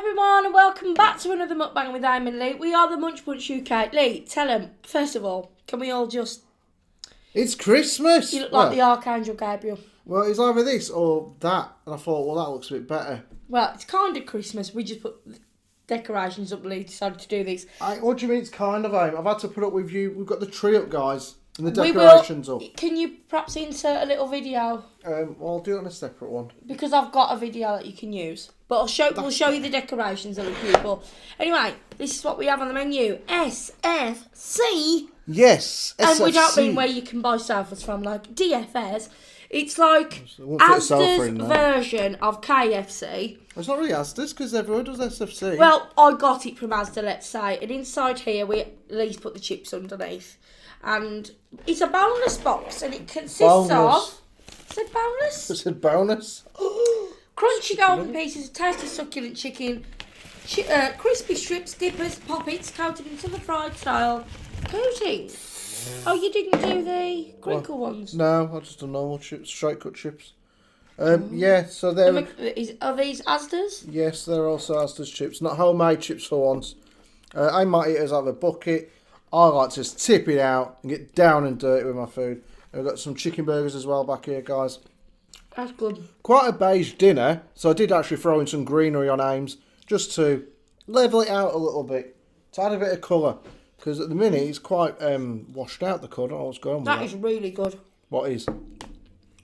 everyone and welcome back to another mukbang with Amy and Lee. We are the Munch Punch UK. Lee, tell them, first of all, can we all just... It's Christmas! You look like the Archangel Gabriel. Well, it's either this or that. And I thought, well, that looks a bit better. Well, it's kind of Christmas. We just put decorations up. Lee decided to do these. What do you mean it's kind of, Aim? I've had to put up with you. We've got the tree up, guys. And the decorations up. Can you perhaps insert a little video? Well, I'll do it on a separate one. Because I've got a video that you can use. But we'll show you the decorations that look beautiful. Anyway, this is what we have on the menu. SFC. Yes, SFC. And we don't mean where you can buy sofas from, like DFS. It's like Asda's version of KFC. It's not really Asda's because everyone does SFC. Well, I got it from Asda, let's say. And inside here, we at least put the chips underneath. And it's a boneless box, and it consists of... Is it boneless? I said bonus. Crunchy golden pieces of tasty succulent chicken, crispy strips, dippers, poppets, coated into the fried style coating. Oh, you didn't do the crinkle ones? No, I just done normal chips, straight cut chips. Yeah, so they're... Are these Asda's? Yes, they're also Asda's chips. Not homemade chips for once. I might eat it as out of a bucket. I like to just tip it out and get down and dirty with my food. I've got some chicken burgers as well back here, guys. That's good. Quite a beige dinner, so I did actually throw in some greenery on Ames just to level it out a little bit, to add a bit of colour. Because at the minute it's quite washed out, the colour. I don't know what's going on with that. That is really good. What is?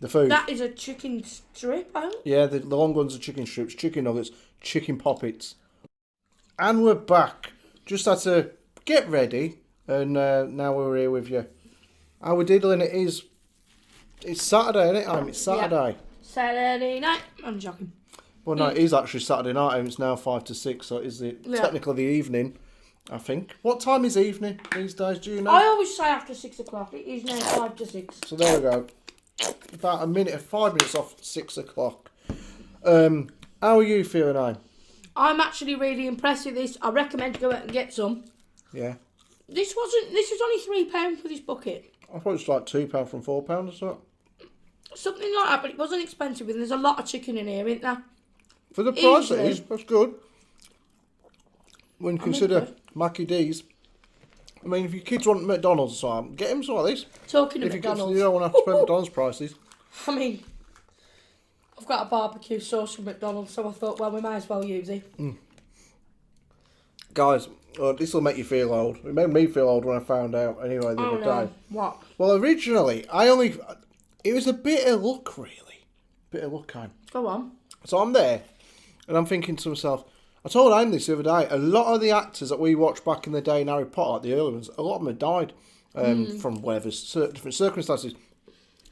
The food? That is a chicken strip, I think. Yeah, the long ones are chicken strips, chicken nuggets, chicken poppets. And we're back. Just had to get ready, and now we're here with you. How we're diddling it is... It's Saturday, isn't it, Aim? It's Saturday. Yeah. Saturday night. I'm joking. Well, no, it is actually Saturday night, and it's now 5 to 6, so it is technically the evening, I think. What time is evening these days, do you know? I always say after 6 o'clock. It is now 5 to 6. So there we go. About 5 minutes off 6 o'clock. How are you feeling, Aim? I'm actually really impressed with this. I recommend to go out and get some. Yeah. This was only £3 for this bucket. I thought it was like £2 from £4 or something. Something like that, but it wasn't expensive, and there's a lot of chicken in here, isn't there? For the price it is, that's good. When you consider Mackie D's. I mean, if your kids want McDonald's or something, get them some of this. Talking of McDonald's. You don't want to have to spend McDonald's prices. I mean, I've got a barbecue sauce from McDonald's, so I thought, well, we might as well use it. Guys, this will make you feel old. It made me feel old when I found out, anyway, the other day. What? Well, originally, it was a bit of luck, really. Bit of luck, Aim. Go on. So I'm there, and I'm thinking to myself, I told Aim this the other day, a lot of the actors that we watched back in the day in Harry Potter, the early ones, a lot of them had died from whatever, different circumstances.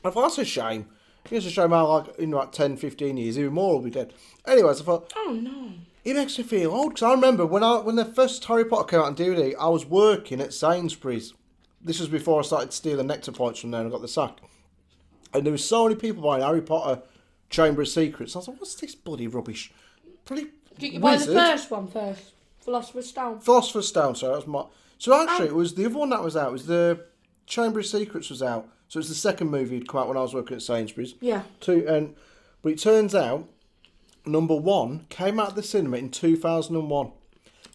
I thought, that's a shame. It's a shame how, like, in about 10, 15 years, even more will be dead. Anyways, I thought... Oh, no. It makes me feel old, because I remember when the first Harry Potter came out on DVD, I was working at Sainsbury's. This was before I started stealing nectar points from there and I got the sack. And there were so many people buying Harry Potter Chamber of Secrets. I was like, what's this bloody rubbish? Bloody Did you buy the first one first? Philosopher's Stone? Philosopher's Stone, sorry. That was my... So actually, it was the other one that was out. It was the Chamber of Secrets was out. So it's the second movie that came out when I was working at Sainsbury's. Yeah. But it turns out, number 1 came out of the cinema in 2001.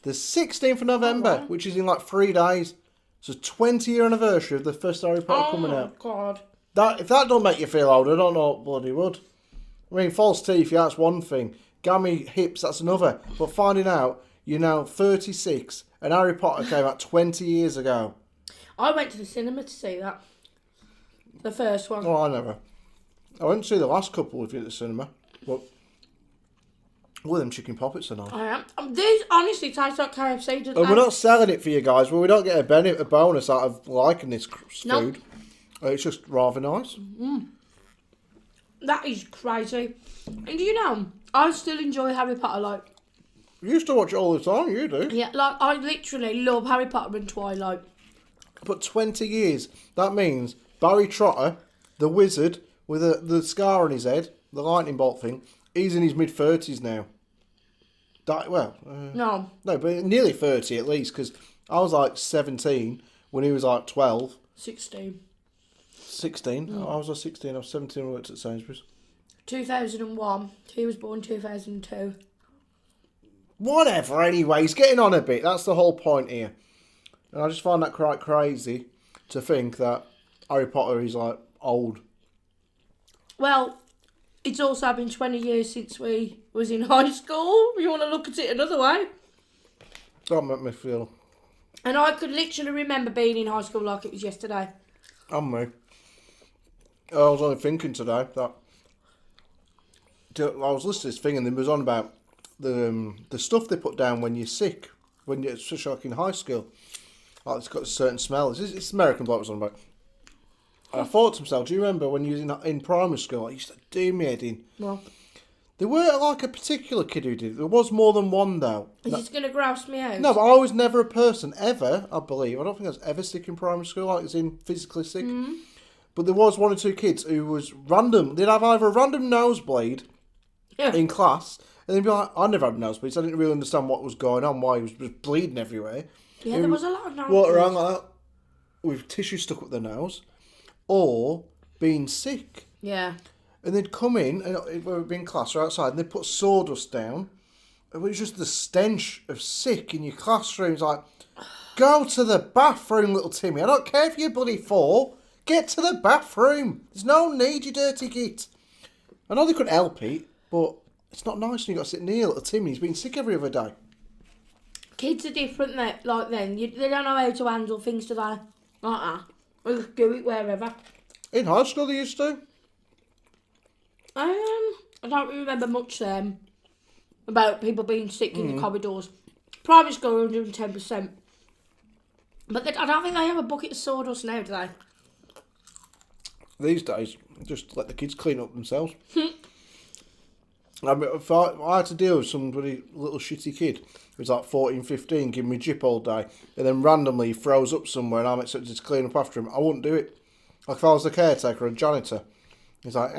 The 16th of November, which is in like 3 days. It's a 20-year anniversary of the first Harry Potter coming out. Oh, God. If that don't make you feel old, I don't know what bloody would. I mean, false teeth, yeah, that's one thing. Gammy hips, that's another. But finding out you're now 36 and Harry Potter came out 20 years ago. I went to the cinema to see that. The first one. Oh, I never. I went to see the last couple with you at the cinema. But... Well, them chicken poppets are nice. I am. These honestly taste like KFC, don't they? And we're not selling it for you guys, but we don't get a bonus out of liking this food. Nope. It's just rather nice. That is crazy. And you know, I still enjoy Harry Potter, like... You used to watch it all the time, you do. Yeah, like, I literally love Harry Potter and Twilight. But 20 years, that means Barry Trotter, the wizard, with the scar on his head, the lightning bolt thing, he's in his mid-30s now. No, but nearly 30 at least, because I was like 17 when he was like 12. 16. 16? I was 16, I was 17 when I worked at Sainsbury's. 2001. He was born 2002. Whatever, anyway, he's getting on a bit. That's the whole point here. And I just find that quite crazy to think that Harry Potter is, like, old. Well, it's also been 20 years since we was in high school. If you want to look at it another way. Don't make me feel... And I could literally remember being in high school like it was yesterday. And me. I was only thinking today that... I was listening to this thing and it was on about the stuff they put down when you're sick. When you're especially like in high school. Like it's got a certain smell. It's American bloke was on about. And I thought to myself, do you remember when you was in primary school? I used to do me head in. Well, There weren't like a particular kid who did it. There was more than one though. is this going to grouse me out? No, but I was never a person ever, I believe. I don't think I was ever sick in primary school, like as in physically sick. But there was one or two kids who was random. They'd have either a random nosebleed in class, and they'd be like, I never had a nosebleed, so I didn't really understand what was going on, why he was just bleeding everywhere. Yeah, there was a lot of nosebleeds. Walk around like that with tissue stuck up their nose, or being sick. Yeah. And they'd come in, and we'd be in class or outside, and they'd put sawdust down. It was just the stench of sick in your classroom. It's like, go to the bathroom, little Timmy. I don't care if you're bloody 4. Get to the bathroom. There's no need, you dirty git. I know they couldn't help it, but it's not nice when you've got to sit near little Timmy. He's been sick every other day. Kids are different like then. They don't know how to handle things, do they? We'll just do it wherever. In high school they used to. I don't remember much about people being sick in the corridors. Primary school, 110%. But I don't think they have a bucket of sawdust now, do they? These days, just let the kids clean up themselves. I mean, if I had to deal with somebody, little shitty kid who's like 14, 15, giving me jip all day, and then randomly he throws up somewhere and I'm expected to clean up after him, I wouldn't do it. Like if I was the caretaker or a janitor. He's like,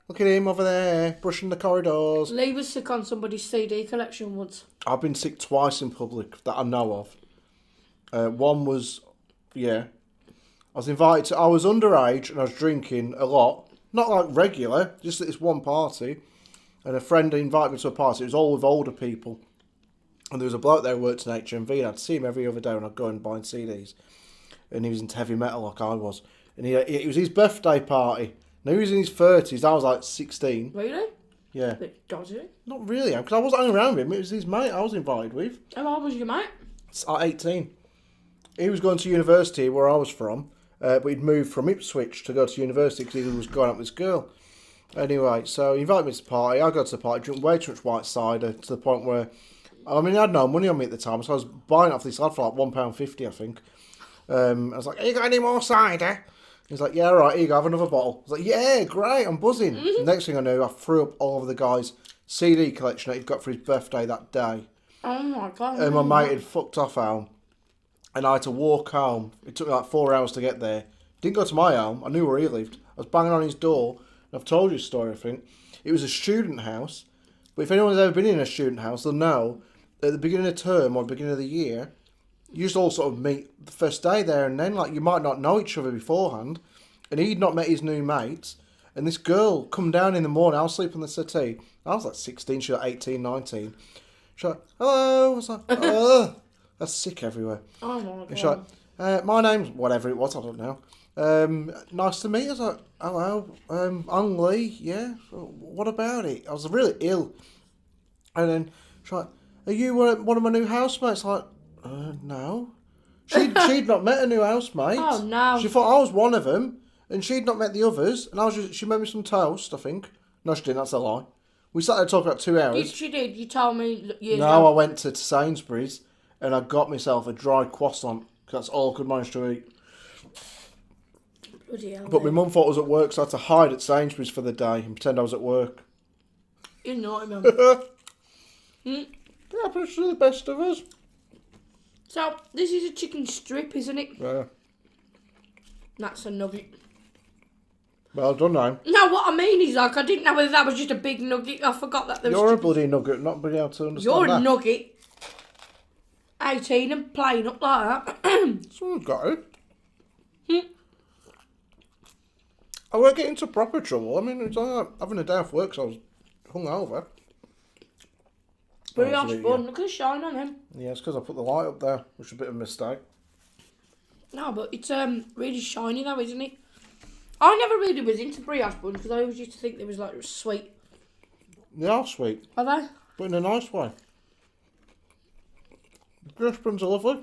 look at him over there, brushing the corridors. Lee was sick on somebody's CD collection once. I've been sick twice in public that I know of. One was, I was invited to, I was underage and I was drinking a lot. Not like regular, just at this one party. And a friend invited me to a party. It was all with older people. And there was a bloke there who worked in HMV and I'd see him every other day when I'd go and buy CDs. And he was into heavy metal like I was. And it was his birthday party. Now he was in his 30s, I was like 16. Really? Yeah. A bit dodgy. Not really, because I wasn't hanging around with him. It was his mate I was invited with. How old was your mate? At 18. He was going to university where I was from, but he'd moved from Ipswich to go to university because he was going out with this girl. Anyway, so he invited me to the party. I got to the party, drank way too much white cider to the point where, I mean, I had no money on me at the time, so I was buying it off this lad for like £1.50, I think. I was like, "Have you got any more cider?" He's like, "Yeah, right, here you go, have another bottle." I was like, "Yeah, great, I'm buzzing." Next thing I knew, I threw up all over the guy's CD collection that he'd got for his birthday that day. Oh my God. And my mate had fucked off home. And I had to walk home. It took me like 4 hours to get there. Didn't go to my home. I knew where he lived. I was banging on his door. And I've told you this story, I think. It was a student house. But if anyone's ever been in a student house, they'll know that at the beginning of term or beginning of the year, you just all sort of meet the first day there and then. Like, you might not know each other beforehand. And he'd not met his new mates. And this girl come down in the morning. I was sleeping on the settee. I was like 16. She was like 18, 19. She's like, "Hello." I was like, "Ugh." That's sick everywhere. Oh my God. And she's like, "My name's," whatever it was, I don't know. "Nice to meet you." I was like, "Hello, I'm Lee, yeah. What about it?" I was really ill. And then she's like, "Are you one of my new housemates?" Like, no. She'd not met a new housemate. Oh no. She thought I was one of them, and she'd not met the others. And she made me some toast, I think. No, she didn't. That's a lie. We sat there talking about 2 hours. She did. You told me years No, ago. I went to Sainsbury's and I got myself a dry croissant because that's all I could manage to eat. Bloody hell, But my mum thought I was at work, so I had to hide at Sainsbury's for the day and pretend I was at work. You're naughty, Mum. It happens to the best of us. So, this is a chicken strip, isn't it? Yeah. That's a nugget. Well done, now. No, what I mean is, like, I didn't know whether that was just a big nugget. I forgot that there was... You're a bloody nugget, not being able to understand You're that. a nugget. 18 and playing up like that. Someone's got it. I won't get into proper trouble. I mean, it's like having a day off work because I was hungover. Brioche bun. Look at the shine on him. Yeah, it's because I put the light up there, which is a bit of a mistake. No, but it's really shiny though, isn't it? I never really was into brioche buns because I always used to think they was like sweet. They are sweet. Are they? But in a nice way. Brioche buns are lovely.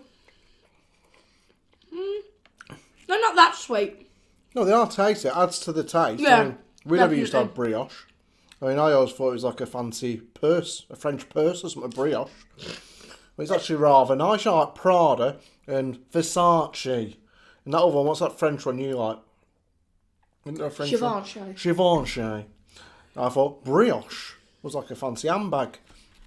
They're not that sweet. No, they are tasty. It adds to the taste. Yeah, I mean, we never used to have definitely. brioche. I mean, I always thought it was like a fancy purse, a French purse or something, brioche. But it's actually rather nice. I like Prada and Versace. And that other one, what's that French one you like? Isn't there a French one? Givenchy. I thought brioche was like a fancy handbag.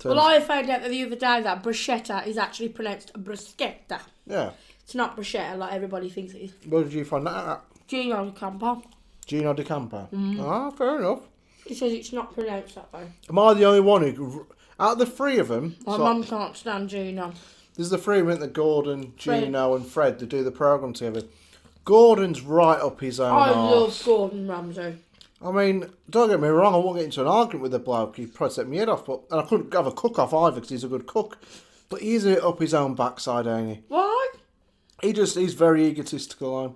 Well, I found out the other day that bruschetta is actually pronounced bruschetta. Yeah. It's not bruschetta like everybody thinks it is. Where did you find that at? Gino Campo. Gino Di Campo. Ah, fair enough. He says it's not pronounced that way. Am I the only one who... Out of the three of them... My mum can't stand Gino. There's the three, isn't there? Gordon, Gino and Fred. They do the programme together. Gordon's right up his own I arse. love Gordon Ramsay. I mean, don't get me wrong, I won't get into an argument with the bloke. He'd probably set me head off, and I couldn't have a cook-off either because he's a good cook. But he's up his own backside, ain't he? Why? He's very egotistical.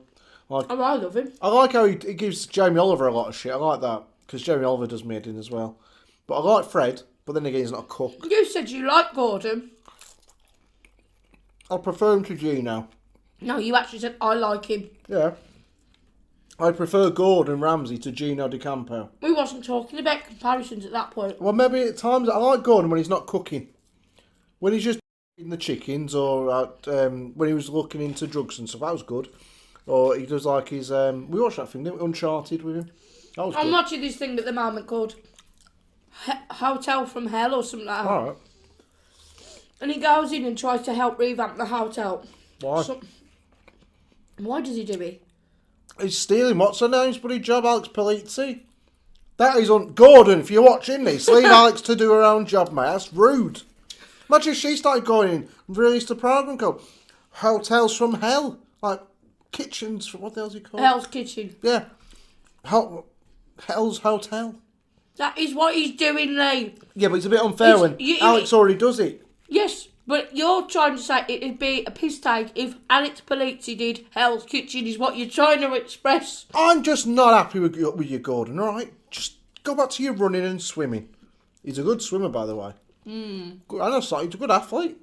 Oh, I love him. I like how he gives Jamie Oliver a lot of shit. I like that because Jamie Oliver does me head in as well. But I like Fred, but then again, he's not a cook. You said you like Gordon. I prefer him to Gino. No, you actually said I like him. Yeah. I prefer Gordon Ramsay to Gino Di Campo. We wasn't talking about comparisons at that point. Well, maybe at times I like Gordon when he's not cooking. When he's just eating the chickens or when he was looking into drugs and stuff, that was good. Or he does like his... we watched that thing, didn't we? Uncharted with him. That was I'm good. watching this thing at the moment called Hotel from Hell or something like that. Alright. And he goes in and tries to help revamp the hotel. Why? Why does he do it? He's stealing what's her name's bloody job, Alex Polizzi. That is Gordon, if you're watching this, leave Alex to do her own job, mate. That's rude. Imagine if she started going in and released a programme called Hotels from Hell. Like, kitchens, what the hell's it called? Hell's Kitchen. Yeah. Hell's Hotel. That is what he's doing, Lee. Yeah, but it's a bit unfair when Alex already does it. Yes, but you're trying to say it'd be a piss take if Alex Polizzi did Hell's Kitchen is what you're trying to express. I'm just not happy with you, Gordon, alright? Just go back to your running and swimming. He's a good swimmer, by the way. I know, he's a good athlete.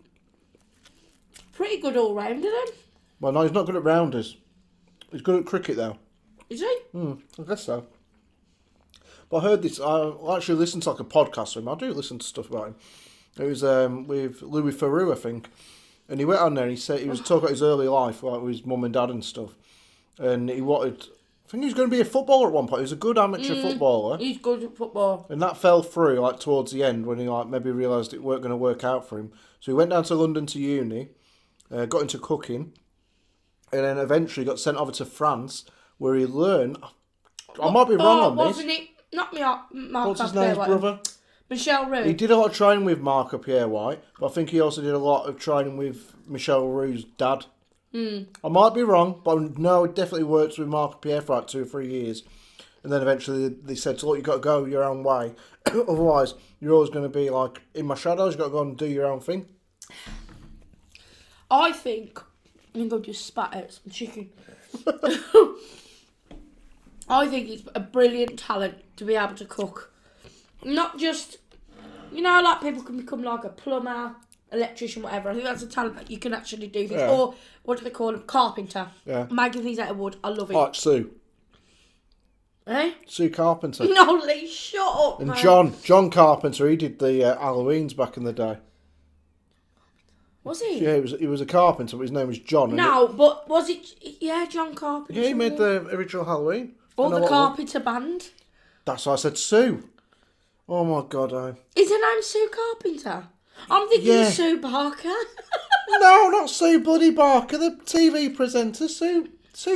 Pretty good all-rounder then. Well, no, he's not good at rounders. He's good at cricket, though. Is he? I guess so. But I heard this, I actually listened to like a podcast with him. I do listen to stuff about him. It was with Louis Theroux, I think. And he went on there and he said he was talking about his early life, like with his mum and dad and stuff. And he wanted, I think he was going to be a footballer at one point. He was a good amateur footballer. He's good at football. And that fell through like towards the end when he like maybe realised it weren't going to work out for him. So he went down to London to uni, got into cooking, and then eventually got sent over to France where he learned. I might be wrong on this. Wasn't it? Not me, Mark. What's his name's brother? Michelle Roux. He did a lot of training with Marco Pierre White, but I think he also did a lot of training with Michelle Roux's dad. I might be wrong, but I know it definitely worked with Marco Pierre for like 2 or 3 years. And then eventually they said, look, you've got to go your own way. Otherwise, you're always going to be like in my shadows. You've got to go and do your own thing. I think I'm going to just spat out some chicken. I think it's a brilliant talent to be able to cook. Not just, like people can become like a plumber, electrician, whatever. I think that's a talent that you can actually do things. Yeah. Or, what do they call them? Carpenter. Yeah. Making things out of wood. I love it. Like Sue. Eh? Sue Carpenter. No, Lee, shut up, And man. John Carpenter, he did the Halloweens back in the day. Was he? Yeah, he was a carpenter, but his name was John. No, but was it... Yeah, John Carpenter. Yeah, he made the original Halloween. Or the Carpenter band. That's why I said Sue. Oh my God, Is her name Sue Carpenter? I'm thinking Sue Barker. No, not Sue Bloody Barker, the TV presenter, Sue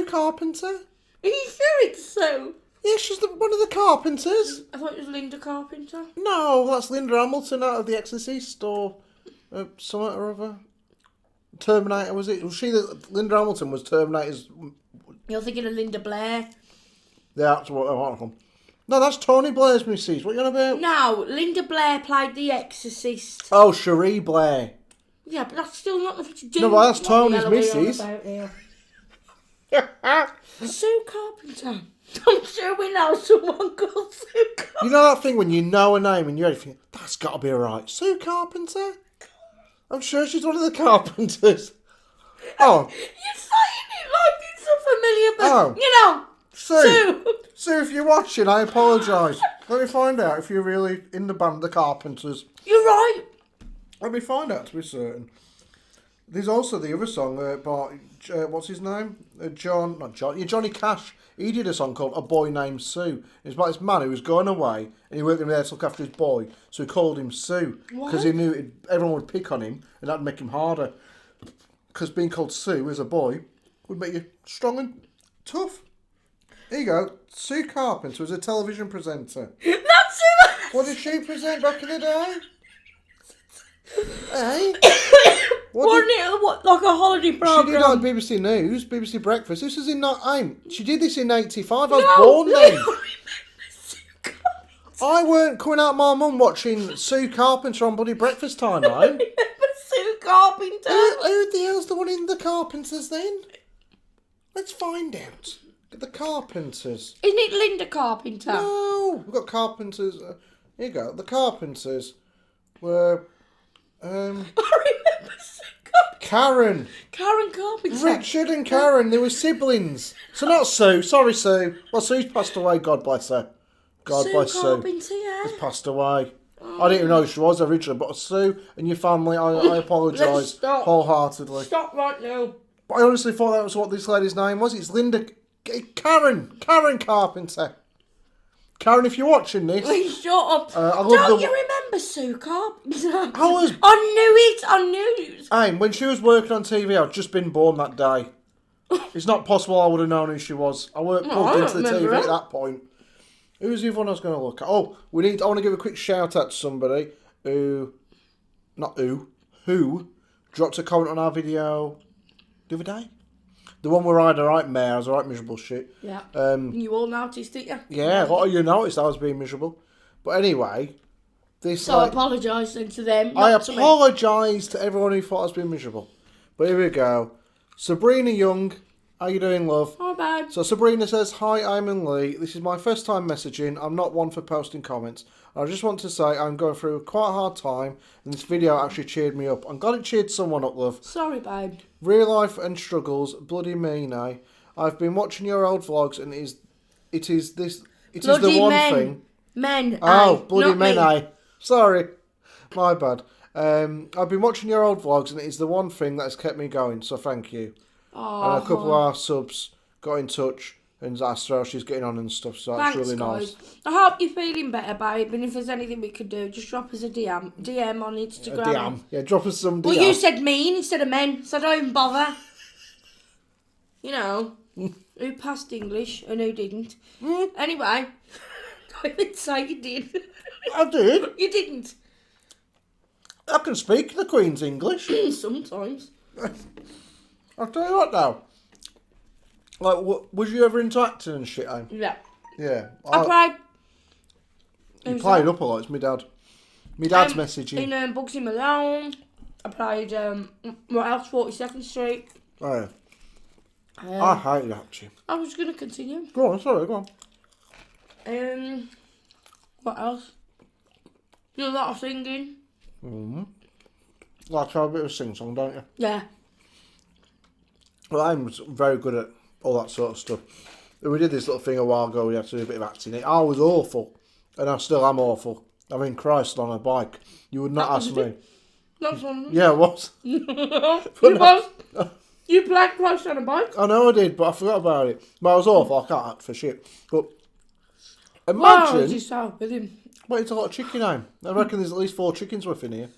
Carpenter. Are you sure it's Sue? Yeah, she's one of the Carpenters. I thought it was Linda Carpenter. No, that's Linda Hamilton out of The Exorcist or something or other. Terminator, was it? Was she Linda Hamilton was Terminator's... You're thinking of Linda Blair. Yeah, that's what I want to call. No, that's Tony Blair's missus. What are you on about? No, Linda Blair played The Exorcist. Oh, Cherie Blair. Yeah, but that's still not nothing to do No, but that's with what the Tony's hell are we on missus. about here? Sue Carpenter. I'm sure we know someone called Sue Carpenter. You know that thing when you know a name and you're think, that's got to be right. Sue Carpenter? I'm sure she's one of the Carpenters. Oh. You're saying it like it's so familiar, but, Oh. you know, Sue. Sue, if you're watching, I apologise. Let me find out if you're really in the band The Carpenters. You're right. Let me find out to be certain. There's also the other song by, what's his name? Johnny Cash. He did a song called A Boy Named Sue. It's about this man who was going away and he worked in there to look after his boy. So he called him Sue because he knew everyone would pick on him and that'd make him harder. Because being called Sue as a boy would make you strong and tough. Here you go. Sue Carpenter was a television presenter. That's who. What did she present back in the day? Hey? Wasn't it like a holiday programme? She did on BBC News, BBC Breakfast. This was in she did this in '85. I was born then. I weren't coming out my mum watching Sue Carpenter on bloody breakfast time, I remember Sue Carpenter. Who the hell's the one in the Carpenters then? Let's find out. The Carpenters. Isn't it Linda Carpenter? No, we've got Carpenters. Here you go. The Carpenters were. I remember Sue Carpenter. Karen. Karen Carpenter. Richard and Karen, they were siblings. So not Sue, sorry Sue. Well, Sue's passed away, God bless her. God bless Sue. Carpenter, yeah. Has passed away. I didn't even know who she was originally, but Sue and your family, I apologise wholeheartedly. Stop right now. But I honestly thought that was what this lady's name was. It's Linda... Karen Carpenter. Karen, if you're watching this... Please shut up. Don't you remember Sue Carpenter? I knew it. Hey, when she was working on TV, I'd just been born that day. It's not possible I would have known who she was. I weren't plugged into the TV at that point. Who's the other one I was going to look at? Oh, I want to give a quick shout out to somebody who dropped a comment on our video the other day. The one where I had a right mare, I was a right miserable shit. Yeah. You all noticed it, yeah? Yeah, a lot of you noticed I was being miserable. But anyway, I apologise then to them. I apologise to everyone who thought I was being miserable. But here we go. Sabrina Young, how you doing, love? Hi, babe. So Sabrina says, hi, I'm in Lee. This is my first time messaging. I'm not one for posting comments. I just want to say I'm going through quite a hard time, and this video actually cheered me up. I'm glad it cheered someone up, love. Sorry, babe. Real life and struggles, bloody me now. I've been watching your old vlogs, and it is the one thing. Men. Oh, bloody men, aye. Sorry, my bad. I've been watching your old vlogs, and it is the one thing that has kept me going. So thank you. Oh, and a couple of our subs got in touch and asked her how she's getting on and stuff. So that's really nice. I hope you're feeling better, babe. And if there's anything we could do, just drop us a DM on Instagram. A DM. Yeah, drop us some DM. Well, you said mean instead of men, so don't even bother. You know, who passed English and who didn't. Anyway, don't even say you did. I did. You didn't. I can speak the Queen's English. Sometimes. I'll tell you what now. Like, was you ever into acting and shit, Aim? Yeah. Yeah. I played. You played up a lot, it's my dad. My dad's messaging. In Bugsy Malone. I played, what else? 42nd Street. Oh, yeah. I hated acting. I was going to continue. Go on, sorry, go on. What else? Do a lot of singing. Like a bit of a sing-song, don't you? Yeah. Well, I'm very good at all that sort of stuff. We did this little thing a while ago, we had to do a bit of acting. I was awful, and I still am awful. I mean, Christ, on a bike. You would not ask me. That's one. Yeah, it was. You played Christ on a bike? I know I did, but I forgot about it. But I was awful, I can't act for shit. But imagine... with him? Well, it's a lot of chicken, I reckon there's at least 4 chickens worth in here.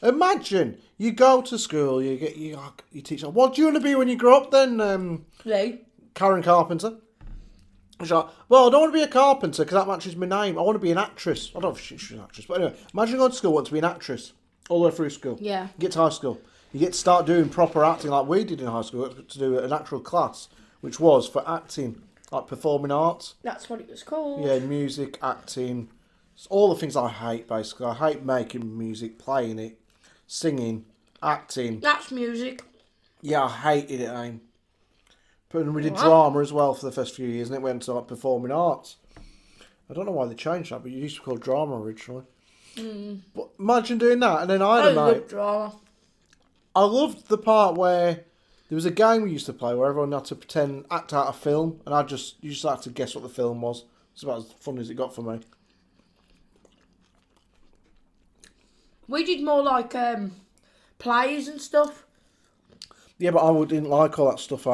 Imagine you go to school, you teach. What do you want to be when you grow up? Then Lee. Karen Carpenter. She's like, well, I don't want to be a carpenter because that matches my name. I want to be an actress. I don't know if she's an actress, but anyway, imagine going to school, want to be an actress all the way through school. Yeah. You get to high school, you get to start doing proper acting like we did in high school. To do an actual class, which was for acting. like performing arts. That's what it was called. Yeah, music, acting, all the things I hate, basically. I hate making music, playing it, singing, acting. That's music. Yeah, I hated it, But we did drama as well for the first few years, and it went to like performing arts. I don't know why they changed that, but it used to be called drama originally. But imagine doing that, and then I had a mate. Love drama. I loved the part where there was a game we used to play where everyone had to act out a film, and you just had to guess what the film was. It's about as fun as it got for me. We did more like plays and stuff. Yeah, but I didn't like all that stuff.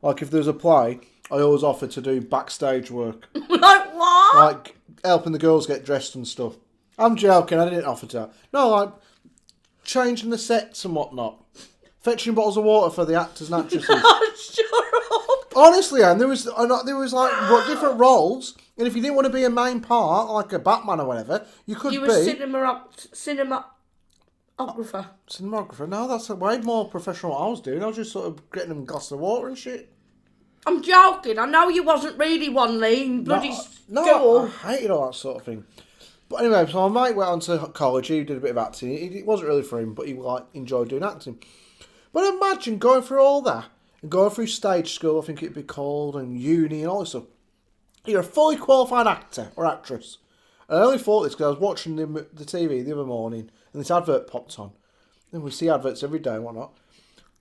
Like if there was a play, I always offered to do backstage work. Like what? Like helping the girls get dressed and stuff. I'm joking, I didn't offer to. No, like changing the sets and whatnot. Fetching bottles of water for the actors and actresses. Shut up. Honestly, and there was like different roles, and if you didn't want to be a main part, like a Batman or whatever, you could You be... were cinematographer. Cinematographer? No, that's way more professional what I was doing. I was just sort of getting them a glass of water and shit. I'm joking. I know you wasn't really one lean bloody No, I hated all that sort of thing. But anyway, so my mate went on to college. He did a bit of acting. It wasn't really for him, but he enjoyed doing acting. But imagine going through all that and going through stage school, I think it'd be called, and uni and all this stuff. You're a fully qualified actor or actress. And I only thought this because I was watching the TV the other morning and this advert popped on. And we see adverts every day and whatnot.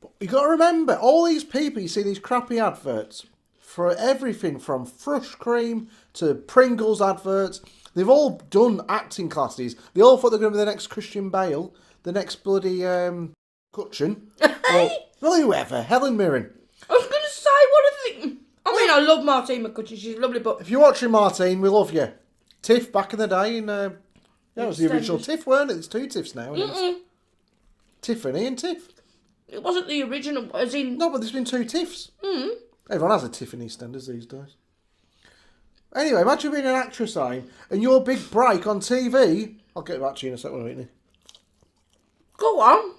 But you got to remember, all these people, you see these crappy adverts for everything from Fresh Cream to Pringles adverts. They've all done acting classes. They all thought they were going to be the next Christian Bale, the next bloody Cutchin, or whoever, Helen Mirren. I was going to say, what a thing. I mean, I love Martine McCutcheon. She's lovely, but... If you're watching Martine, we love you. Tiff back in the day, and yeah, it was the original Tiff, weren't it? There's two Tiffs now. Tiffany and Tiff. It wasn't the original, as in... No, but there's been two Tiffs. Everyone has a Tiff in EastEnders these days. Anyway, imagine being an actress, and your big break on TV... I'll get back to you in a second, won't you? Go on.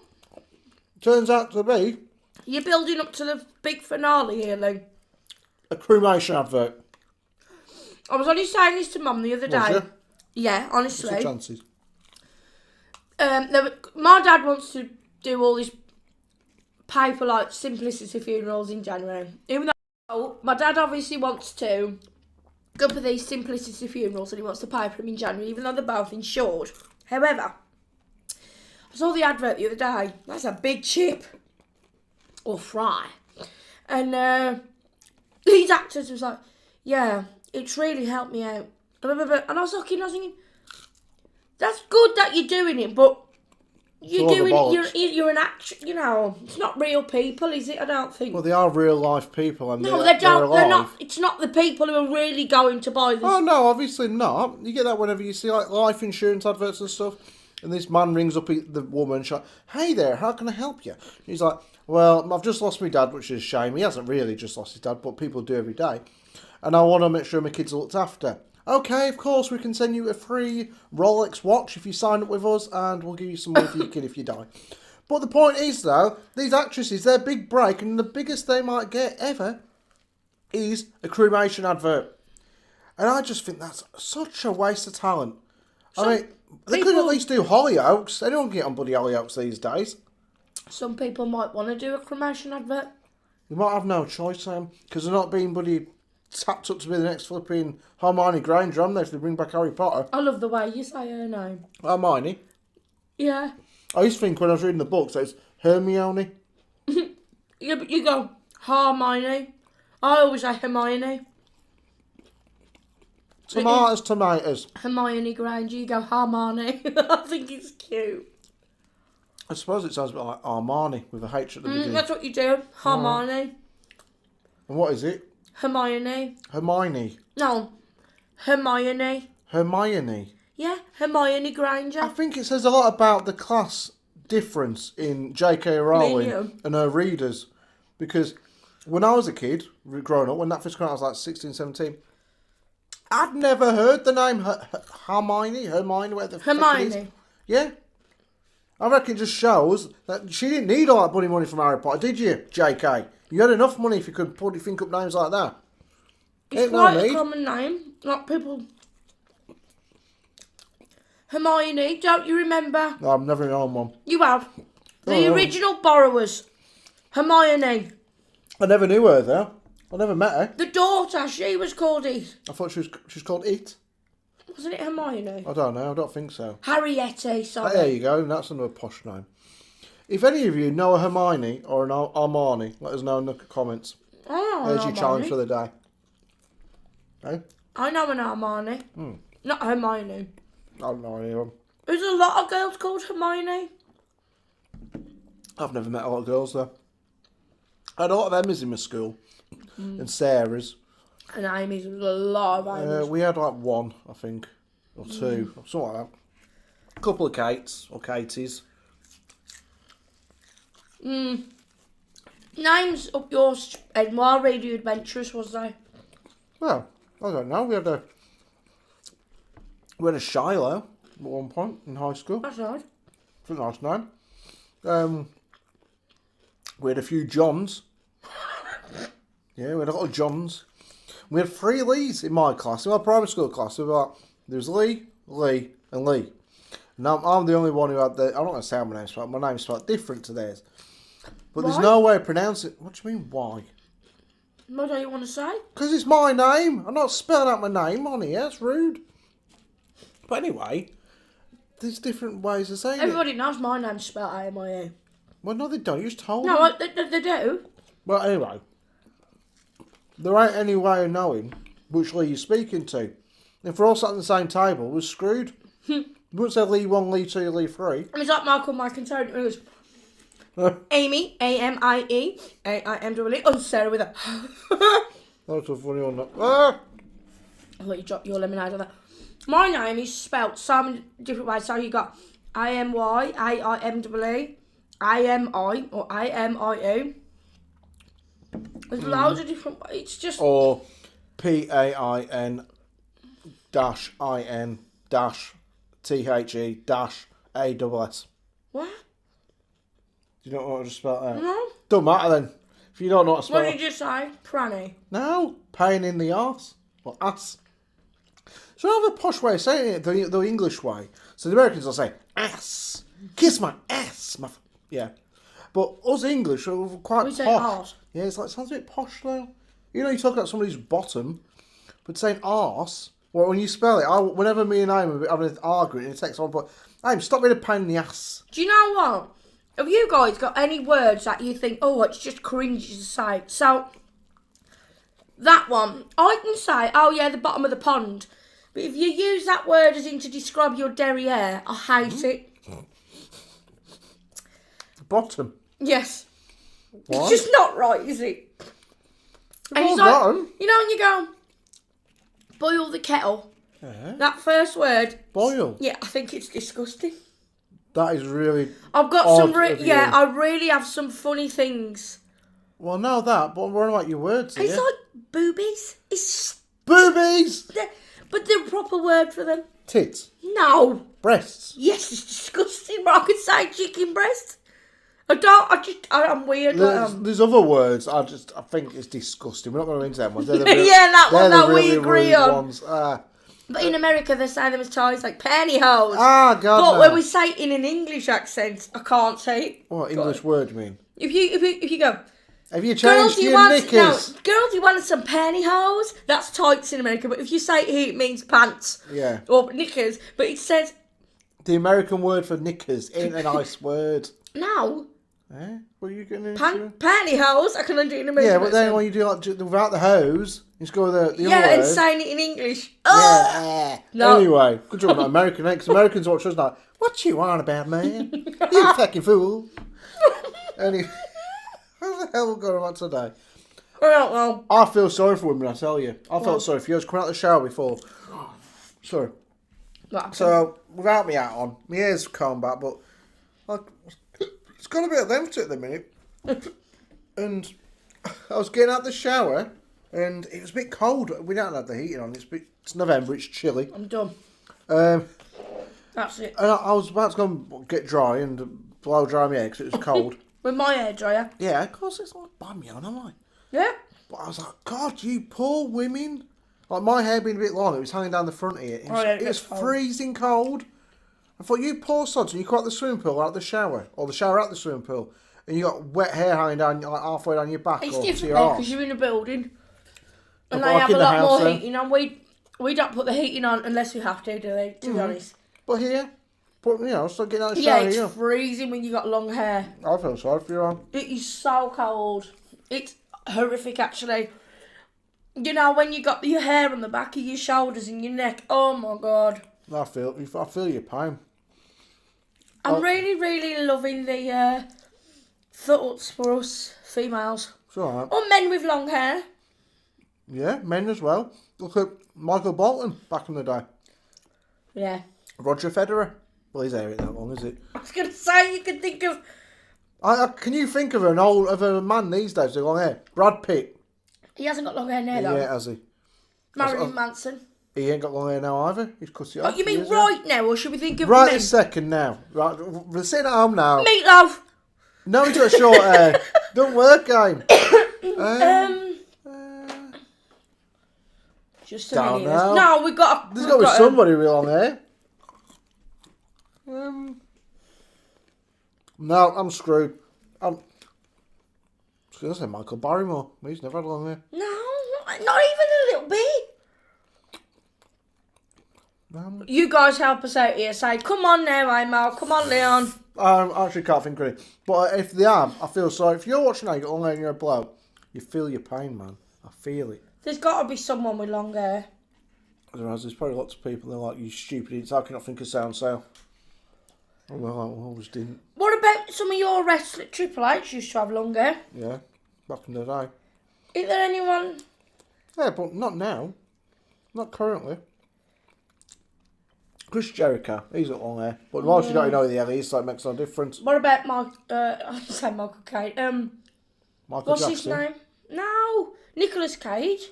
Turns out to be... You're building up to the big finale here, Lou. A cremation advert. I was only saying this to Mum the other day. Was you? Yeah, honestly. What's the chances? My dad wants to do all this paper like Simplicity funerals in January. Even though my dad obviously wants to go for these Simplicity funerals and he wants to pay for them in January, even though they're both insured. However, I saw the advert the other day. That's a big chip. Or fry. And these actors was like, yeah, it's really helped me out. And I was thinking, that's good that you're doing it, but you're an actor, you know, it's not real people, is it? I don't think. Well, they are real life people, and no, they're alive. not. It's not the people who are really going to buy this. Oh no, obviously not. You get that whenever you see like life insurance adverts and stuff. And this man rings up the woman, she's like, hey there, how can I help you? And he's like, well, I've just lost my dad, which is a shame. He hasn't really just lost his dad, but people do every day. And I want to make sure my kids are looked after. Okay, of course, we can send you a free Rolex watch if you sign up with us, and we'll give you some money for your kid if you die. But the point is, though, these actresses, their big break, and the biggest they might get ever, is a cremation advert. And I just think that's such a waste of talent. They could at least do Hollyoaks. They don't get on bloody Hollyoaks these days. Some people might want to do a cremation advert. They might have no choice, because they're not being bloody tapped up to be the next flipping Hermione Granger, aren't they, if they bring back Harry Potter? I love the way you say her name. Hermione? Yeah. I used to think when I was reading the books that it's Hermione. Yeah, but you go, Hermione. I always say Hermione. Tomatoes. Hermione Granger, you go Hermione. I think it's cute. I suppose it sounds a bit like Armani with a H at the beginning. That's what you do, Hermione. And what is it? Hermione. Hermione. No, Hermione. Hermione. Yeah, Hermione Granger. I think it says a lot about the class difference in J.K. Rowling and her readers. Because when I was a kid, growing up, when that first came out, I was like 16, 17... I'd never heard the name Hermione, whatever the fuck it is. Yeah. I reckon it just shows that she didn't need all that bloody money from Harry Potter, did you, JK? You had enough money if you could think up names like that. It's Ain't no quite a need. common name. Like people... Hermione, don't you remember? No, I've never known one. You have. The Oh. original borrowers. Hermione. I never knew her though. I never met her. The daughter, she was called It. I thought she's called It. Wasn't it Hermione? I don't know. I don't think so. Harriette, sorry. There you go. That's another posh name. If any of you know a Hermione or an Armani, let us know in the comments. Oh, There's your Armani. challenge for the day. Okay? I know an Armani. Not Hermione. I don't know any of them. There's a lot of girls called Hermione. I've never met a lot of girls though. I had a lot of Emmas in my school. And Sarah's. And Amy's, there's a lot of Amy's. We had like one, I think. Or two. Or something like that. A couple of Kates. Or Katies. Names up yours and more really adventurous, was they? Well, I don't know. We had a Shiloh at one point in high school. That's right. It's a nice name. We had a few Johns. Yeah, we had a lot of Johns. We had 3 Lees in my class, in my primary school class. There was Lee, and Lee. Now I'm the only one who had I'm not going to say my name spelled. My name's spelled different to theirs. But there's no way of pronouncing it. What do you mean, why? What do you want to say? Because it's my name. I'm not spelling out my name on here. It's rude. But anyway, there's different ways of saying Everybody it. knows my name's spelled A-M-I-A. Well, no, they don't. You just told No, them. they do. Well, anyway, there ain't any way of knowing which Lee you're speaking to. If we're all sat at the same table, we're screwed. You wouldn't say Lee 1, Lee 2, Lee 3. It's like Michael, Mike and Tony. It goes, Amy, A-M-I-E, A-I-M-W-E, oh, Sarah with a... That's a funny one. Ah! I'll let you drop your lemonade on that. My name is spelt so many different ways. So you got I-M-Y, A-I-M-W-E, I-M-I, or I-M-I-O. There's loads of different ways. It's just... Or P-A-I-N dash I-N dash T-H-E dash A-S-S. What? Do you not know what to spell out? No. Don't matter then. If you don't know what to spell What did you say? Pranny. No, pain in the arse. Or ass. So I have a posh way of saying it, the English way. So the Americans will say, ass. Kiss my ass. Yeah. But us English are quite We posh. say arse. Yeah, it's like, sounds a bit posh though. You know, you talk about somebody's bottom, but saying arse, well, when you spell it, whenever me and I'm having an argument in a text, I'm like, hey, stop being a pain in the ass. Do you know what? Have you guys got any words that you think, oh, it's just cringe to say? So, that one, I can say, oh yeah, the bottom of the pond. But if you use that word as in to describe your derriere, I hate it. Bottom. Yes. Why? It's just not right, is it? And Well it's like, done. you know when you go, boil the kettle, Yeah. that first word, Boil. yeah, I think it's disgusting. That is really... I've got Odd some, of you. yeah, I really have some funny things. Well, no, that, but what about your words here? It's like boobies. It's Boobies! but the proper word for them. Tits. No. Breasts. Yes, it's disgusting, but I could say chicken breast. I'm weird. There's other words. I think it's disgusting. We're not going to go into them ones. They're the real, Yeah, that one they're that the we really agree rude on. Ones. But in America, they say them as toys like pantyhose. God. But no. when we say it in an English accent, I can't say it. What English word do you mean? If you go, Have you girl, changed do you your want knickers? no, girl, do you want some pantyhose? That's tights in America. But if you say it here, it means pants. Yeah. Or knickers. But it says The American word for knickers ain't a nice word. no. Eh? What are you getting into? Pantyhose. I can undo it in American. Yeah, but then accent. when you do like without the hose, you just go with the yeah, other and word. saying it in English. Oh! Yeah. No. Anyway, good job on American, because Americans watch us like, what you on about, man? You fucking fool. Anyway, how the hell are we going on today? I don't know. I feel sorry for women, I tell you. I felt sorry for you. I was coming out of the shower before. Sorry. What? So, without me hat on, my hair's combed back, but it's got a bit of length to it at the minute. And I was getting out of the shower, and it was a bit cold. We don't have the heating on. It's November, it's chilly. I'm done. Um, That's it. and I was about to go and get dry and blow dry my hair because it was cold. With my hairdryer. Yeah, of course it's like, bam, you know, am I? Yeah. But I was like, God, you poor women. Like, my hair being a bit long, it was hanging down the front here. It was freezing cold. I thought, you poor sods, and you come out the swimming pool, out the shower, or the shower out the swimming pool, and you got wet hair hanging down, like, halfway down your back it's or to your different arse. because you're in a building. And But they like have in a the lot house, more then. heating on. We don't put the heating on unless we have to, do they? To be honest. But here, so getting out of the Yeah, shower it's here. freezing when you got long hair. I feel sorry for you, man. It is so cold. It's horrific, actually. You know, when you got your hair on the back of your shoulders and your neck. Oh, my God. I feel your pain. I'm really, really loving the thoughts for us females. It's alright. Or men with long hair. Yeah, men as well. Look at Michael Bolton back in the day. Yeah. Roger Federer. Well, his hair ain't that long, is it? I was going to say, you can think of... Can you think of a man these days with long hair? Brad Pitt. He hasn't got long hair now, though. Yeah, has he? Marilyn Manson. He ain't got long hair now either. He's cut it off. Oh, you mean right now, or should we think of Right men? this second now. Right, we're sitting at home now. Meatloaf. No, he's got short hair. Don't work, game. Just a Don't minute. know. No, we've got... There's got to be somebody with long hair. No, I'm screwed. I'm going to say Michael Barrymore. He's never had long hair. No, not even a little bit. You guys help us out here. Say, come on now, Amal. Come on, Leon. I actually can't think of it. But if they have, I feel sorry. If you're watching now, you got long hair and you're a bloke, you feel your pain, man. I feel it. There's got to be someone with long hair. There's probably lots of people that are like, you stupid idiots, how can I think of sound sale? Well, I always didn't. What about some of your wrestlers? Triple H used to have long hair. Yeah, back in the day. Is there anyone? Yeah, but not now. Not currently. Chris Jericho, he's got long hair. But whilst you don't know the hair is, so it makes no difference. What about I say Michael Cage. Michael What's Jackson. his name? No, Nicolas Cage.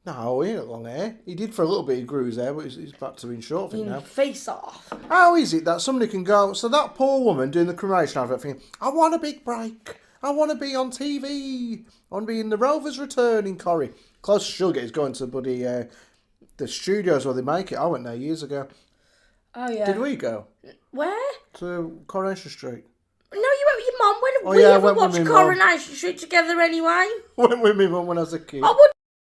No, he ain't got long hair. He did for a little bit, he grew his hair, but he's back to being short, I think, now. Face Off. How is it that somebody can go... So that poor woman doing the cremation advert thinking, I want a big break. I want to be on TV. I want to be in the Rovers Return in Corrie. Closest she'll get is going to the studios where they make it. I went there years ago. Oh, yeah. Did we go? Where? To Coronation Street. No, you went with your mum. When Oh, we yeah, I ever went with watched my Coronation Street together anyway? Went with me mum when I was a kid.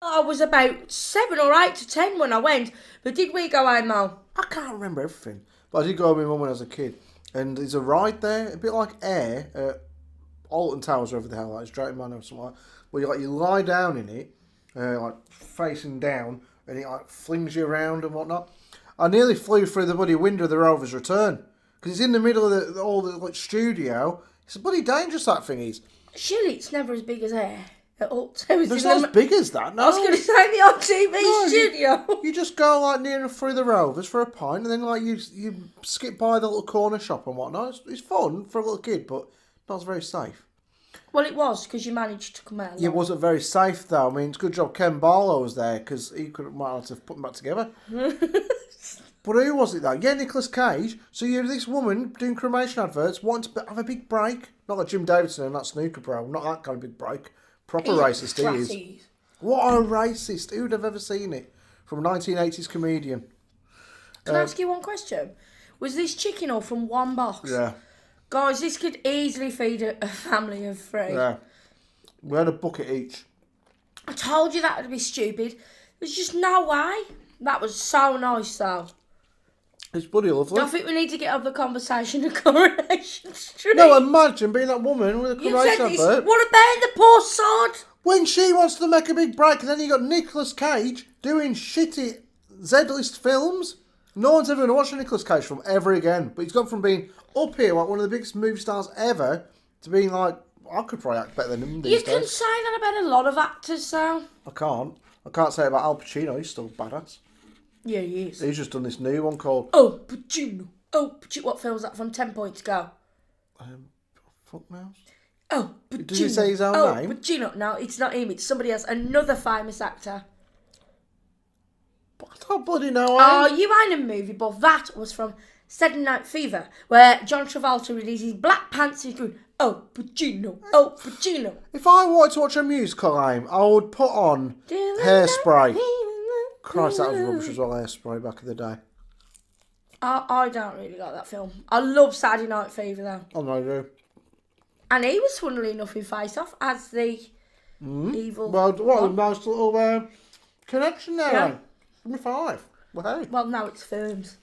I was about 7 or 8 to 10 when I went. But did we go, Amo? I can't remember everything. But I did go with my mum when I was a kid. And there's a ride there, a bit like Air at Alton Towers, wherever the hell that is, Drayton Manor or something like that, where you lie down in it, like facing down, and it like flings you around and whatnot. I nearly flew through the bloody window of the Rovers Return. Because it's in the middle of the studio. It's bloody dangerous, that thing is. Surely it's never as big as Air. At all. It's not as big as that, no. I was going to say the on TV studio. You just go like near and through the Rovers for a pint, and then like you skip by the little corner shop and whatnot. It's fun for a little kid, but not very safe. Well, it was because you managed to come out. Yeah, it wasn't very safe though. I mean, it's a good job Ken Barlow was there because he might have to put them back together. But who was it though? Yeah, Nicolas Cage. So you're this woman doing cremation adverts, wanting to have a big break. Not like Jim Davidson and that snooker bro. Not that kind of big break. Proper racist he is. What a racist. Who'd have ever seen it? From a 1980s comedian. Can I ask you one question? Was this chicken all from one box? Yeah. Guys, this could easily feed a family of 3. Yeah. We had a bucket each. I told you that would be stupid. There's just no way. That was so nice though. It's bloody lovely. I think we need to get up the conversation of Coronation Street. No, imagine being that woman with a cremation advert. What about the poor sod? When she wants to make a big break, and then you got Nicolas Cage doing shitty Z-list films. No one's ever going to watch a Nicolas Cage film ever again. But he's gone from being up here, like one of the biggest movie stars ever, to being like, I could probably act better than him these days. You can say that about a lot of actors, though. I can't say about Al Pacino. He's still badass. Yeah, he is. He's just done this new one called... Oh, Pacino. What film's that from? 10 Points Go. Fuck mouse. Oh, Pacino. Did he say his own name? Pacino. No, it's not him. It's somebody else. Another famous actor. I don't bloody know. Oh, you ain't a movie buff. That was from Saturday Night Fever, where John Travolta releases black pants and he's going, oh, Pacino, oh, Pacino. If I wanted to watch a musical, I would put on Hairspray. Christ, that was rubbish as well, Hairspray, back in the day. I don't really like that film. I love Saturday Night Fever, though. I know you do. And he was, funnily enough, in Face Off as the evil... Well, what a nice little connection there, Yeah. eh? Give me 5. Well, hey. Well, now it's Firms.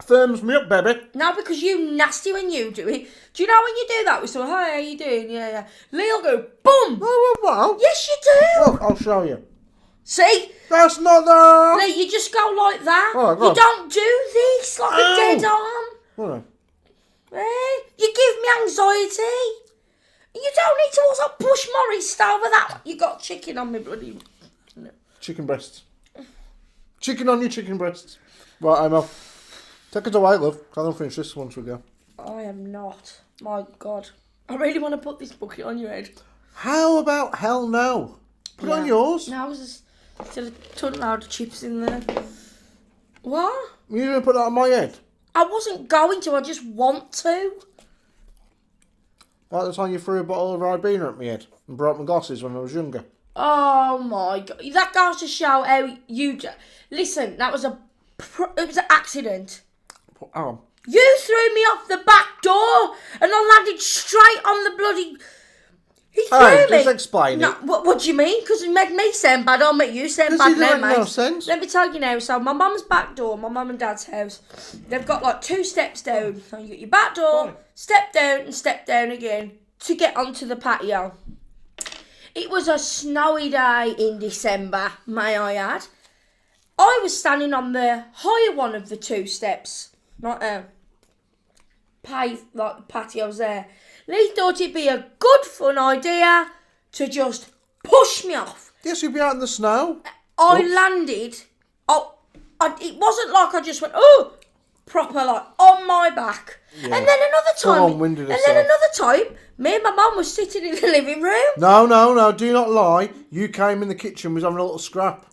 Firms me up, baby. Now, because you nasty when you do it. Do you know when you do that with someone, hi, how you doing? Yeah, yeah. Lee'll go, boom! Oh, well. Yes, you do! Look, I'll show you. See? That's not the... Lee, you just go like that. Oh, go you on. don't do this like a dead arm. Hold on. You give me anxiety. You don't need to also push Morris over that. You got chicken on me, bloody... Chicken breasts. Chicken on your chicken breasts. Right, I'm off. Take it away, love. I don't finish this once we go. I am not. My God. I really want to put this bucket on your head. How about hell no? Put it on yours. No, I was just... Still a ton load of chips in there. What? You didn't put that on my head? I wasn't going to, I just want to. Like the time you threw a bottle of Ribena at my head and broke my glasses when I was younger. Oh my God. That goes to show how you... Listen, that was it was an accident. Oh. You threw me off the back door and I landed straight on the bloody... He threw me. Just explain No, it. what do you mean? Because it made me sound bad, I'll make you sound bad It now, doesn't make mate. no sense. Let me tell you now, so my mum's back door, my mum and dad's house, they've got like 2 steps down. So you got your back door, step down and step down again to get onto the patio. It was a snowy day in December, may I add. I was standing on the higher one of the 2 steps, not like the patio's there. Lee thought it'd be a good fun idea to just push me off. Yes, you'd be out in the snow. I landed. It wasn't like I just went, oh, proper like on my back. Yeah. And then another time, me and my mum was sitting in the living room. No, do not lie. You came in the kitchen, was having a little scrap.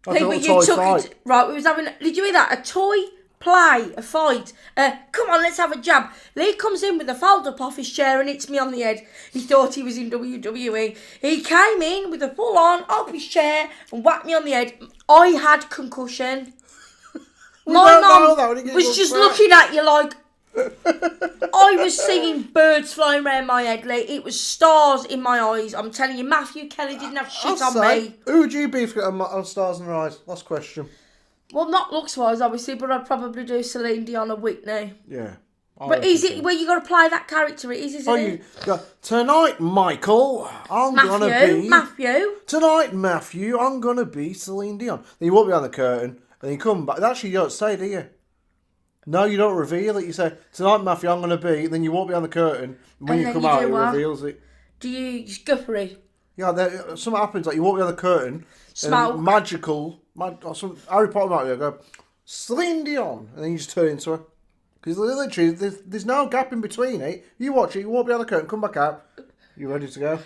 Like a little toy fight. Right, we was having, did you hear that? A toy play, a fight. Come on, let's have a jab. Lee comes in with a fold up off his chair and hits me on the head. He thought he was in WWE. He came in with a full on off his chair and whacked me on the head. I had concussion. My mum was just looking at you like... I was seeing birds flying around my head, Lee. It was stars in my eyes. I'm telling you, Matthew Kelly didn't have shit on me. Who would you be on Stars in Her Eyes? Last question. Well, not looks-wise, obviously, but I'd probably do Celine Dion or Whitney. Yeah. But is it where you got to play that character? Isn't it? Tonight, Michael, Matthew. Tonight, Matthew, I'm gonna be Celine Dion. Then you walk behind the curtain, and you come back. Actually, you don't say, do you? No, you don't reveal it. You say, tonight, Matthew, I'm gonna be. And then you walk behind the curtain, and when you come out, it reveals it. Do you scuppery? Yeah, something happens. Like you walk behind the curtain, smoke, and magical. Some Harry Potter might be go, Celine Dion, and then you just turn into her. Because literally, there's no gap in between it. You watch it, you walk behind the curtain, come back out, you're ready to go.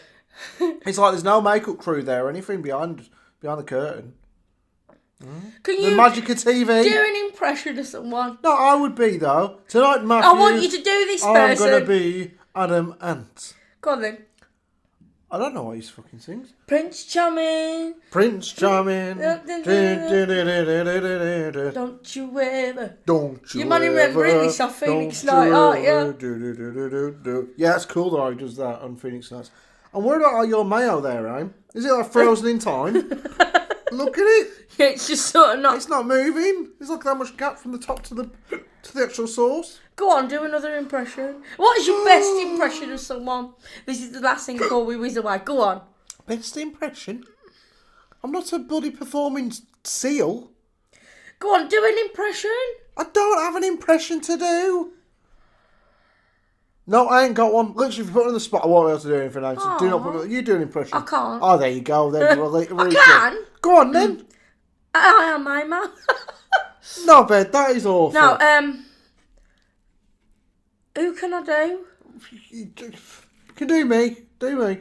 It's like there's no makeup crew there or anything behind the curtain. Can you the magic of TV. Do an impression of someone? No, I would be though. Tonight, Matthew. I want you to do this person. I'm going to be Adam Ant. Go on then. I don't know what he fucking sings. Prince Charming. Prince Charming. Don't you ever. Don't you might remember this off Phoenix Night, aren't you? Yeah, it's cool that he does that on Phoenix Nights. And where are your mayo there, Aim? Is it like frozen in time? Look at it. Yeah, it's just sort of not... It's not moving. There's like that much gap from the top to the actual sauce. Go on, do another impression. What is your best impression of someone? This is the last thing before we whiz away. Go on. Best impression? I'm not a bloody performing seal. Go on, do an impression. I don't have an impression to do. No, I ain't got one. Literally, if you put it on the spot, I won't be able to do anything else. So do not put it. You do an impression. I can't. Oh, there you go. Then I can. Go on then. I am my man. No, Ben, that is awful. No, who can I do? You can do me. Do me.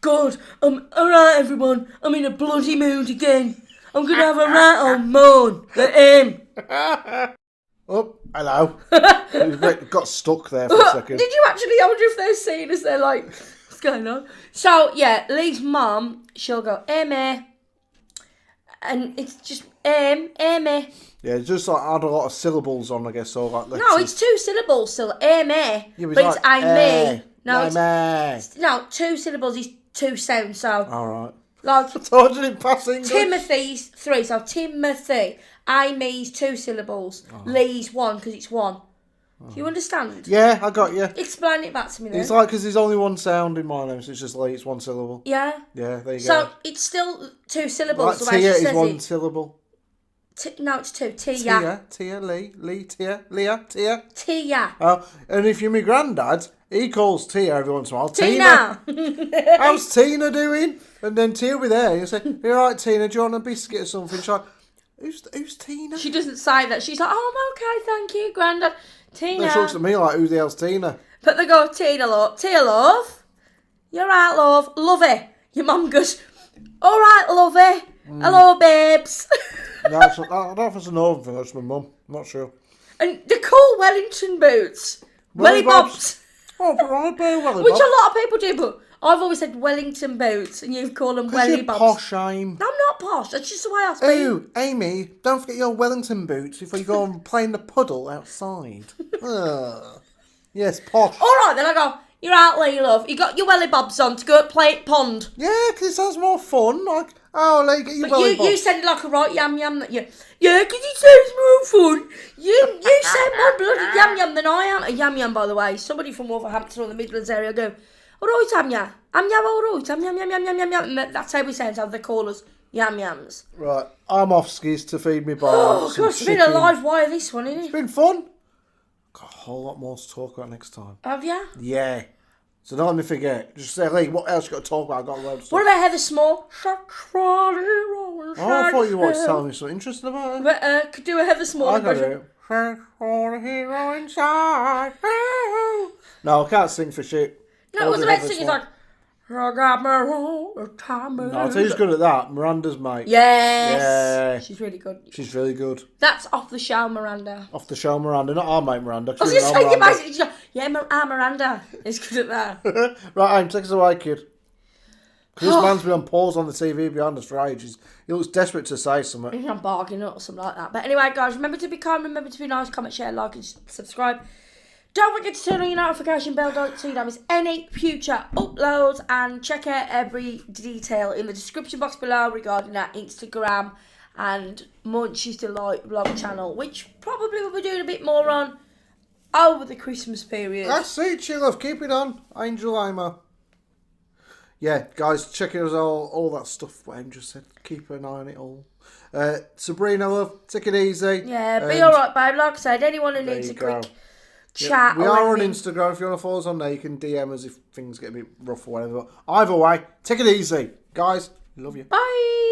God, alright everyone. I'm in a bloody mood again. I'm going to have a right on moan at him. Oh, hello. It got stuck there for a second. Did you actually? I wonder if they're seeing us. They're like, what's going on? So yeah, Lee's mum, she'll go, Amy, and it's just Amy. Yeah, just like add a lot of syllables on, I guess. So like, No, it's 2 syllables still. Amy, yeah, but it's I me. No, Amy. no, 2 syllables is 2 sounds. So All right. like I told you in passing. Timothy's 3. So Timothy. I me's 2 syllables. Lee's 1 because it's 1. Do you understand? Yeah, I got you. Explain it back to me then. It's like because there's only one sound in my name, so it's just like it's 1 syllable. Yeah. Yeah, there you So go. it's still 2 syllables. Like The way Tia she is says 1 it. syllable. No, it's 2. Tia. Tia, Lee, Tia, Leah, Tia. Tia. Oh, and if you're my granddad, he calls Tia every once in a while. Tina. How's Tina doing? And then Tia will be there. You say, "You all right, Tina? Do you want a biscuit or something?" She's like, "Who's Tina?" She doesn't say that. She's like, oh, I'm okay, thank you, Grandad. Tina. Then she looks at me like, "Who the hell's Tina?" But they go, Tina, love. Tia, love. You're right, love. Lovey. Your mum goes, all right, lovey. Hello, babes. No, I don't know if it's a northern thing. That's my mum. I'm not sure. And they're called Wellington boots. Welly bobs. Oh, but I bear welly Which bobs. a lot of people do, but I've always said Wellington boots, and you've called them welly You're bobs. posh, I'm. I'm not posh. That's just the way I speak. Oh, Amy, don't forget your Wellington boots before you go and play in the puddle outside. Ugh. Yes, posh. All right, then I go, you're out, Lee, love. You got your welly bobs on to go play at pond. Yeah, because it sounds more fun. Like, oh, Lee, get your But welly you bobs. sounded like a right yam that you. Yeah, because it sounds more fun. You sound more bloody yam than I am. A yam, by the way. Somebody from Wolverhampton or the Midlands area go, all right, am ya? Am ya all right? Am yam. And that's how we sound, how they call us yams. Right, I'm off skis to feed me bar. Oh, gosh, it's been a live wire, this one, isn't It's it? been fun. Got a whole lot more to talk about next time. Have ya? Yeah. So don't let me forget. Just say, Lee, what else you got to talk about? I've got a load of stuff. What about Heather Small? Oh, I thought you wanted to tell me something interesting about it. But, could do a Heather Small I got impression. it. Search for the hero inside. No, I can't sing for shit. No, it was about singing like, I got my own time. No, I'll tell you who's good at that. Miranda's mate. Yes. Yeah. She's really good. She's really good. That's off the show, Miranda. Off the show, Miranda. Not our mate, Miranda. I was going to say, you basically, yeah, Miranda is good at that. Right, Aim, take us away, kid. 'Cause this man's been on pause on the TV behind us for ages. He looks desperate to say something. I'm bargaining or something like that. But anyway, guys, remember to be kind, remember to be nice, comment, share, like, and subscribe. Don't forget to turn on your notification bell so you don't miss any future uploads, and check out every detail in the description box below regarding our Instagram and Munchie's Delight vlog channel, which probably we'll be doing a bit more on over the Christmas period. That's it, chill love. Keep it on. Angel Aimer. Yeah, guys, check out all that stuff what Aim just said. Keep an eye on it all. Sabrina, love, take it easy. Yeah, be alright, babe. Like I said, anyone who needs a quick chat. We or are on anything. Instagram. If you want to follow us on there, you can DM us if things get a bit rough or whatever. Either way, take it easy. Guys, love you. Bye.